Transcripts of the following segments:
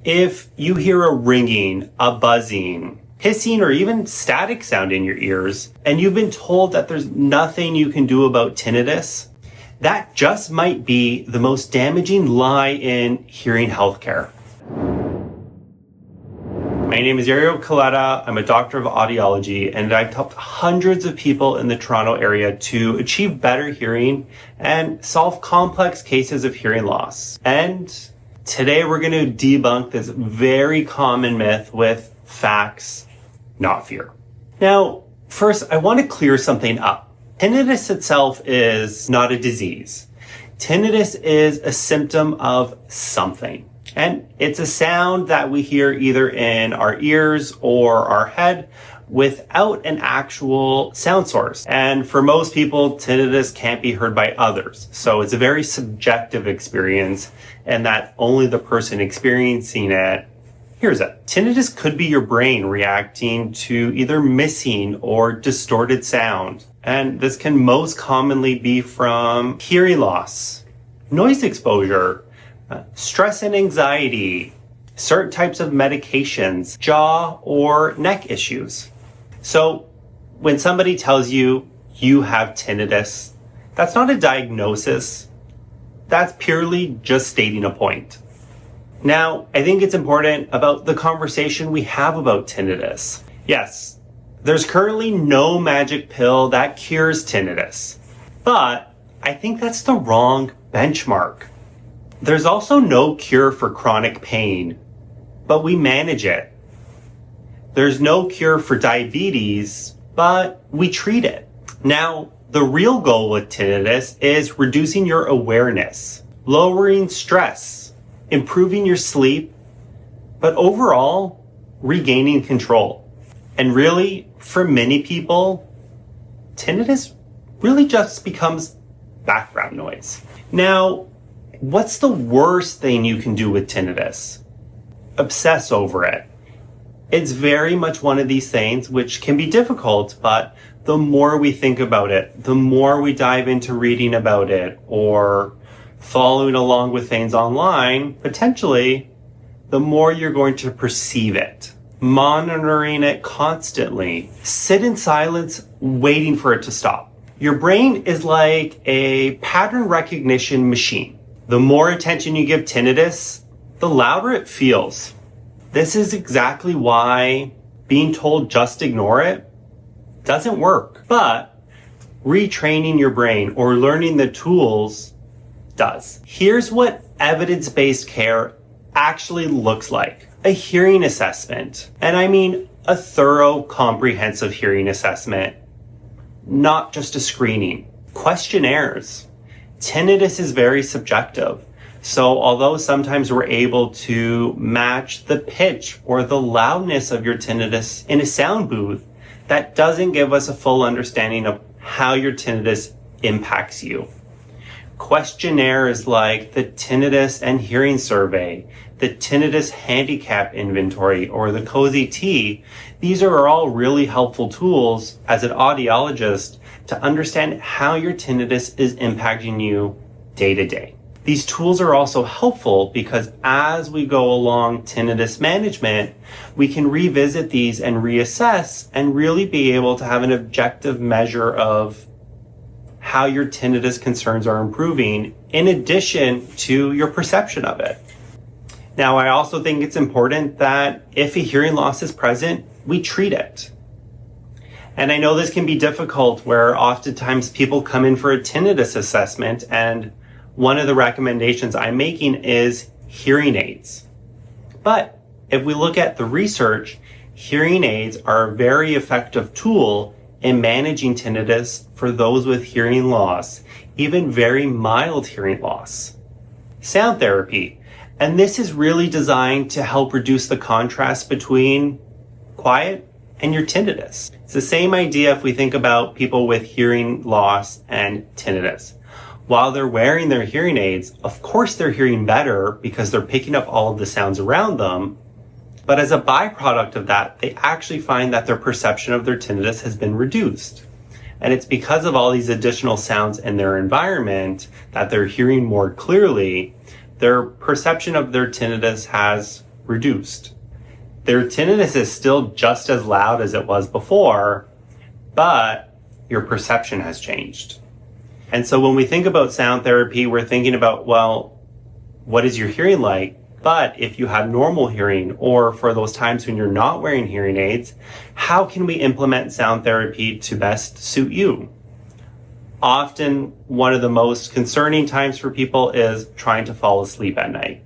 If you hear a ringing, a buzzing, hissing, or even static sound in your ears, and you've been told that there's nothing you can do about tinnitus, that just might be the most damaging lie in hearing healthcare. My name is Dario Coletta. I'm a doctor of audiology, and I've helped hundreds of people in the Toronto area to achieve better hearing and solve complex cases of hearing loss. And today we're going to debunk this very common myth with facts, not fear. Now, first, I want to clear something up. Tinnitus itself is not a disease. Tinnitus is a symptom of something. And it's a sound that we hear either in our ears or our head without an actual sound source. And for most people, tinnitus can't be heard by others. So it's a very subjective experience, and that only the person experiencing it hears it. Tinnitus could be your brain reacting to either missing or distorted sound. And this can most commonly be from hearing loss, noise exposure, stress and anxiety, certain types of medications, jaw or neck issues. So when somebody tells you you have tinnitus, that's not a diagnosis. That's purely just stating a point. Now, I think it's important about the conversation we have about tinnitus. Yes, there's currently no magic pill that cures tinnitus, but I think that's the wrong benchmark. There's also no cure for chronic pain, but we manage it. There's no cure for diabetes, but we treat it. Now, the real goal with tinnitus is reducing your awareness, lowering stress, improving your sleep, but overall, regaining control. And really, for many people, tinnitus really just becomes background noise. Now, what's the worst thing you can do with tinnitus? Obsess over it. It's very much one of these things which can be difficult, but the more we think about it, the more we dive into reading about it or following along with things online, potentially, the more you're going to perceive it. Monitoring it constantly. Sit in silence, waiting for it to stop. Your brain is like a pattern recognition machine. The more attention you give tinnitus, the louder it feels. This is exactly why being told just ignore it doesn't work. But retraining your brain or learning the tools does. Here's what evidence-based care actually looks like. A hearing assessment. And I mean a thorough, comprehensive hearing assessment, not just a screening. Questionnaires. Tinnitus is very subjective. So although sometimes we're able to match the pitch or the loudness of your tinnitus in a sound booth, that doesn't give us a full understanding of how your tinnitus impacts you. Questionnaires like the Tinnitus and Hearing Survey, the Tinnitus Handicap Inventory, or the 𝗖𝗍𝗲, these are all really helpful tools as an audiologist to understand how your tinnitus is impacting you day to day. These tools are also helpful because as we go along tinnitus management, we can revisit these and reassess and really be able to have an objective measure of how your tinnitus concerns are improving in addition to your perception of it. Now, I also think it's important that if a hearing loss is present, we treat it. And I know this can be difficult where oftentimes people come in for a tinnitus assessment, and one of the recommendations I'm making is hearing aids. But if we look at the research, hearing aids are a very effective tool in managing tinnitus for those with hearing loss, even very mild hearing loss. Sound therapy. And this is really designed to help reduce the contrast between quiet and your tinnitus. It's the same idea if we think about people with hearing loss and tinnitus. While they're wearing their hearing aids, of course they're hearing better because they're picking up all of the sounds around them. But as a byproduct of that, they actually find that their perception of their tinnitus has been reduced. And it's because of all these additional sounds in their environment that they're hearing more clearly. Their perception of their tinnitus has reduced. Their tinnitus is still just as loud as it was before, but your perception has changed. And so when we think about sound therapy, we're thinking about, well, what is your hearing like? But if you have normal hearing, or for those times when you're not wearing hearing aids, how can we implement sound therapy to best suit you? Often, one of the most concerning times for people is trying to fall asleep at night.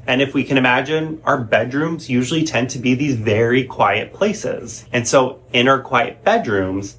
And if we can imagine, our bedrooms usually tend to be these very quiet places. And so in our quiet bedrooms,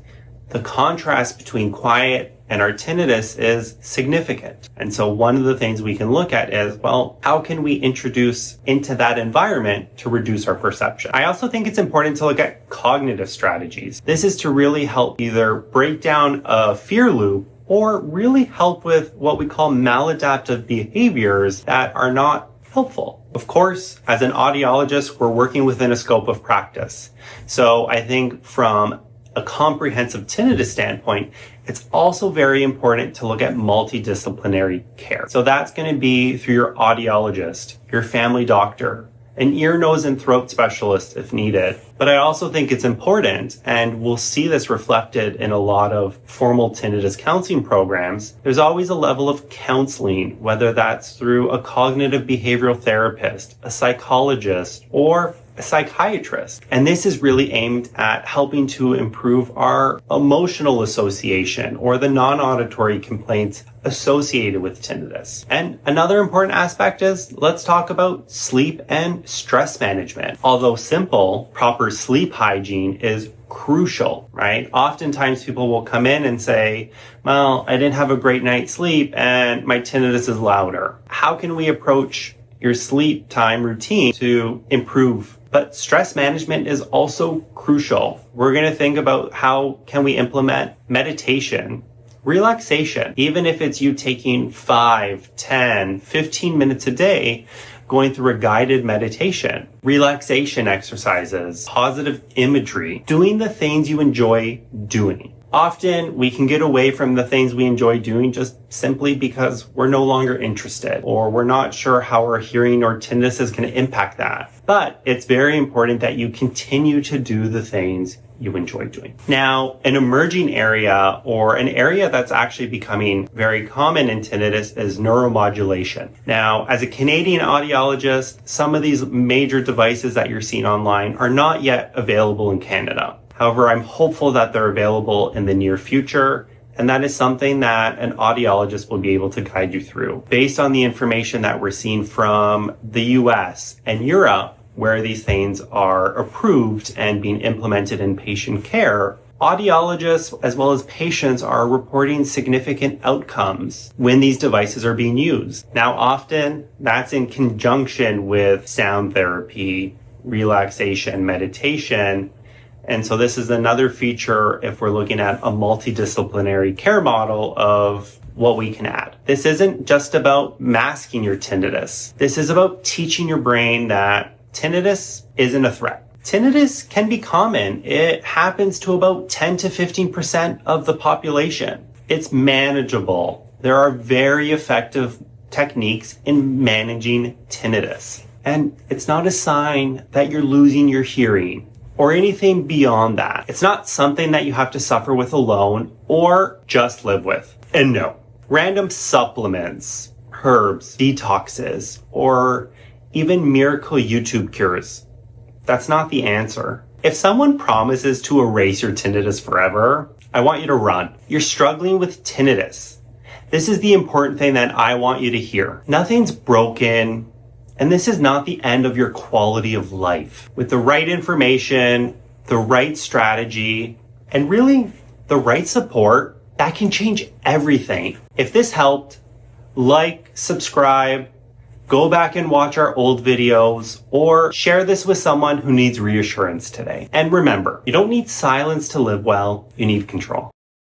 the contrast between quiet and our tinnitus is significant. And so one of the things we can look at is, well, how can we introduce into that environment to reduce our perception? I also think it's important to look at cognitive strategies. This is to really help either break down a fear loop or really help with what we call maladaptive behaviors that are not helpful. Of course, as an audiologist, we're working within a scope of practice. So I think from a comprehensive tinnitus standpoint, it's also very important to look at multidisciplinary care. So that's going to be through your audiologist, your family doctor, an ear, nose, and throat specialist if needed. But I also think it's important, and we'll see this reflected in a lot of formal tinnitus counseling programs, there's always a level of counseling, whether that's through a cognitive behavioral therapist, a psychologist, or a psychiatrist. And this is really aimed at helping to improve our emotional association or the non-auditory complaints associated with tinnitus. And another important aspect is, let's talk about sleep and stress management. Although simple, proper sleep hygiene is crucial, right? Oftentimes people will come in and say, well, I didn't have a great night's sleep and my tinnitus is louder. How can we approach your sleep time routine to improve? But stress management is also crucial. We're going to think about how can we implement meditation, relaxation, even if it's you taking 5, 10, 15 minutes a day, going through a guided meditation, relaxation exercises, positive imagery, doing the things you enjoy doing. Often we can get away from the things we enjoy doing just simply because we're no longer interested or we're not sure how our hearing or tinnitus is going to impact that. But it's very important that you continue to do the things you enjoy doing. Now, an emerging area or an area that's actually becoming very common in tinnitus is neuromodulation. Now, as a Canadian audiologist, some of these major devices that you're seeing online are not yet available in Canada. However, I'm hopeful that they're available in the near future, and that is something that an audiologist will be able to guide you through. Based on the information that we're seeing from the US and Europe, where these things are approved and being implemented in patient care, audiologists as well as patients are reporting significant outcomes when these devices are being used. Now, often that's in conjunction with sound therapy, relaxation, meditation. And so this is another feature if we're looking at a multidisciplinary care model of what we can add. This isn't just about masking your tinnitus. This is about teaching your brain that tinnitus isn't a threat. Tinnitus can be common. It happens to about 10 to 15% of the population. It's manageable. There are very effective techniques in managing tinnitus. And it's not a sign that you're losing your hearing or anything beyond that. It's not something that you have to suffer with alone or just live with. And no, random supplements, herbs, detoxes, or even miracle YouTube cures, that's not the answer. If someone promises to erase your tinnitus forever, I want you to run. You're struggling with tinnitus. This is the important thing that I want you to hear. Nothing's broken. And this is not the end of your quality of life. With the right information, the right strategy, and really the right support, that can change everything. If this helped, like, subscribe, go back and watch our old videos, or share this with someone who needs reassurance today. And remember, you don't need silence to live well, you need control.